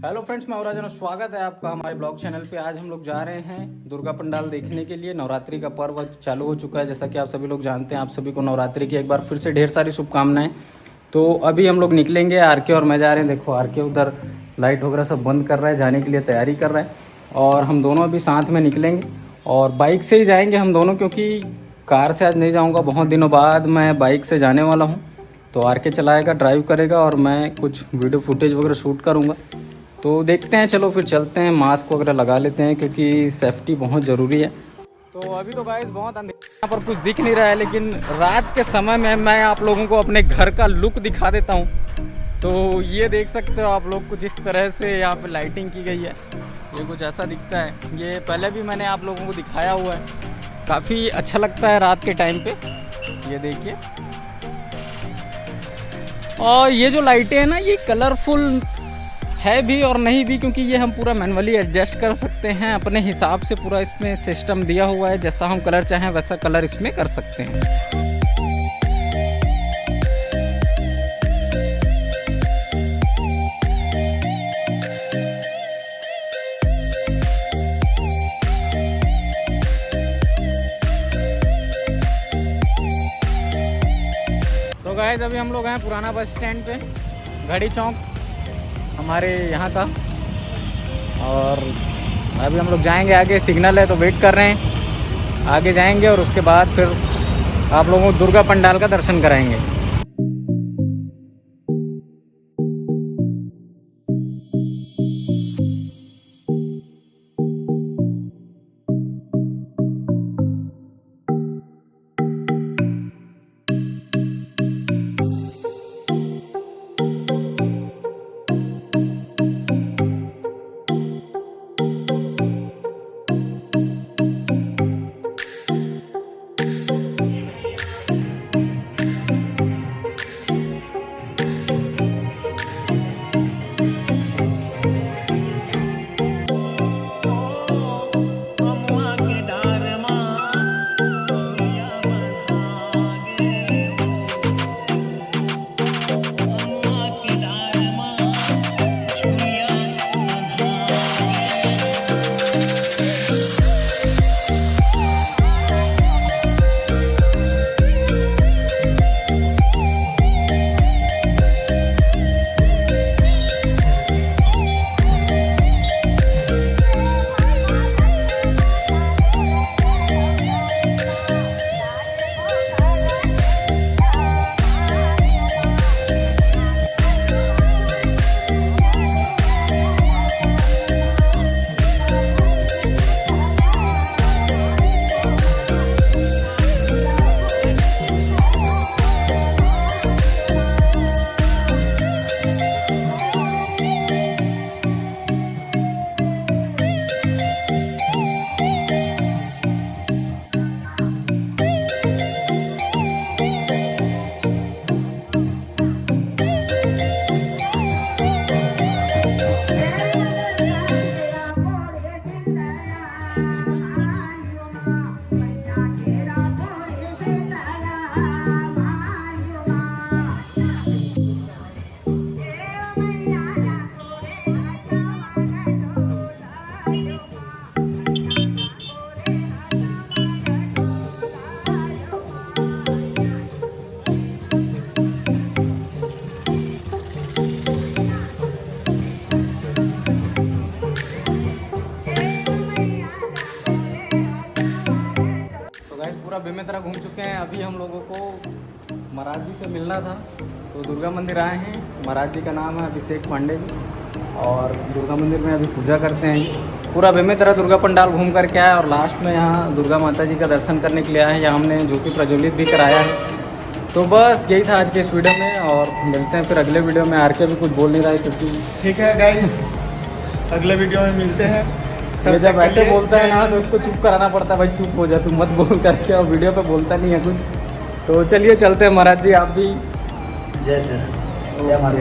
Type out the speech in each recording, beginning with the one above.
Hello friends, मैं राजन, स्वागत है आपका हमारे ब्लॉग चैनल पे। आज हम लोग जा रहे हैं दुर्गा पंडाल देखने के लिए। नवरात्रि का पर्व चालू हो चुका है, जैसा कि आप सभी लोग जानते हैं। आप सभी को नवरात्रि की एक बार फिर से ढेर सारी शुभकामनाएं। तो अभी हम लोग निकलेंगे, आरके और मैं जा रहे हैं। देखो आरके उधर लाइट वगैरह सब बंद कर रहा है, जाने के लिए तैयारी कर रहा है। और हम दोनों अभी साथ में निकलेंगे और बाइक से ही जाएँगे हम दोनों, क्योंकि कार से आज नहीं जाऊँगा। बहुत दिनों बाद मैं बाइक से जाने वाला हूँ। तो आरके चलाएगा, ड्राइव करेगा और मैं कुछ वीडियो फुटेज वगैरह शूट करूँगा। तो देखते हैं, चलो फिर चलते हैं। मास्क वगैरह लगा लेते हैं क्योंकि सेफ्टी बहुत ज़रूरी है। तो अभी तो गाइस बहुत अंधेरा, यहाँ पर कुछ दिख नहीं रहा है, लेकिन रात के समय में मैं आप लोगों को अपने घर का लुक दिखा देता हूँ। तो ये देख सकते हो आप लोग, कुछ इस तरह से यहाँ पे लाइटिंग की गई है। ये कुछ ऐसा दिखता है। ये पहले भी मैंने आप लोगों को दिखाया हुआ है। काफ़ी अच्छा लगता है रात के टाइम पे, ये देखिए। और ये जो लाइटें हैं ना, ये कलरफुल है भी और नहीं भी, क्योंकि ये हम पूरा मैनुअली एडजस्ट कर सकते हैं अपने हिसाब से। पूरा इसमें सिस्टम दिया हुआ है, जैसा हम कलर चाहें वैसा कलर इसमें कर सकते हैं। तो गाइस अभी हम लोग हैं पुराना बस स्टैंड पे, घड़ी चौक हमारे यहाँ का। और अभी हम लोग जाएंगे आगे, सिग्नल है तो वेट कर रहे हैं। आगे जाएंगे और उसके बाद फिर आप लोगों को दुर्गा पंडाल का दर्शन कराएंगे। पूरा बेमेतरा घूम चुके हैं। अभी हम लोगों को महाराज जी से मिलना था, तो दुर्गा मंदिर आए हैं। महाराज जी का नाम है अभिषेक पांडे जी, और दुर्गा मंदिर में अभी पूजा करते हैं। पूरा बेमेतरा दुर्गा पंडाल घूम करके आए और लास्ट में यहाँ दुर्गा माता जी का दर्शन करने के लिए आए हैं। यहाँ हमने ज्योति प्रज्वलित भी कराया है। तो बस यही था आज के इस वीडियो में, और मिलते हैं फिर अगले वीडियो में। आरके भी कुछ बोल नहीं रहा है क्योंकि ठीक है गाइस, अगले वीडियो में मिलते हैं। ये जब ऐसे बोलता है ना तो इसको चुप कराना पड़ता है। भाई चुप हो जा, तू मत बोल करके, और वीडियो पे बोलता नहीं है कुछ। तो चलिए चलते हैं। महाराज जी आप भी जय श्री राम।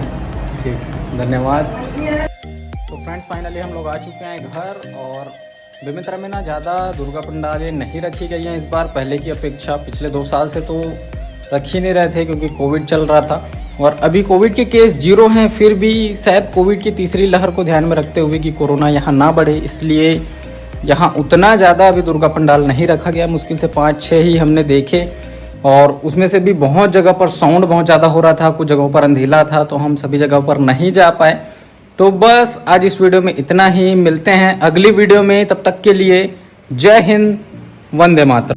ठीक, धन्यवाद। तो फ्रेंड्स फाइनली हम लोग आ चुके हैं घर, और बेमेतरा में ना ज़्यादा दुर्गा पंडालें नहीं रखी गई हैं इस बार, पहले की अपेक्षा। पिछले 2 साल से तो रख ही नहीं रहे थे क्योंकि कोविड चल रहा था। और अभी कोविड के केस 0 हैं, फिर भी शायद कोविड की तीसरी लहर को ध्यान में रखते हुए कि कोरोना यहाँ ना बढ़े, इसलिए यहाँ उतना ज़्यादा अभी दुर्गा पंडाल नहीं रखा गया। मुश्किल से 5-6 ही हमने देखे, और उसमें से भी बहुत जगह पर साउंड बहुत ज़्यादा हो रहा था, कुछ जगहों पर अंधेला था, तो हम सभी जगहों पर नहीं जा पाए। तो बस आज इस वीडियो में इतना ही, मिलते हैं अगली वीडियो में, तब तक के लिए जय हिंद, वंदे मातरम।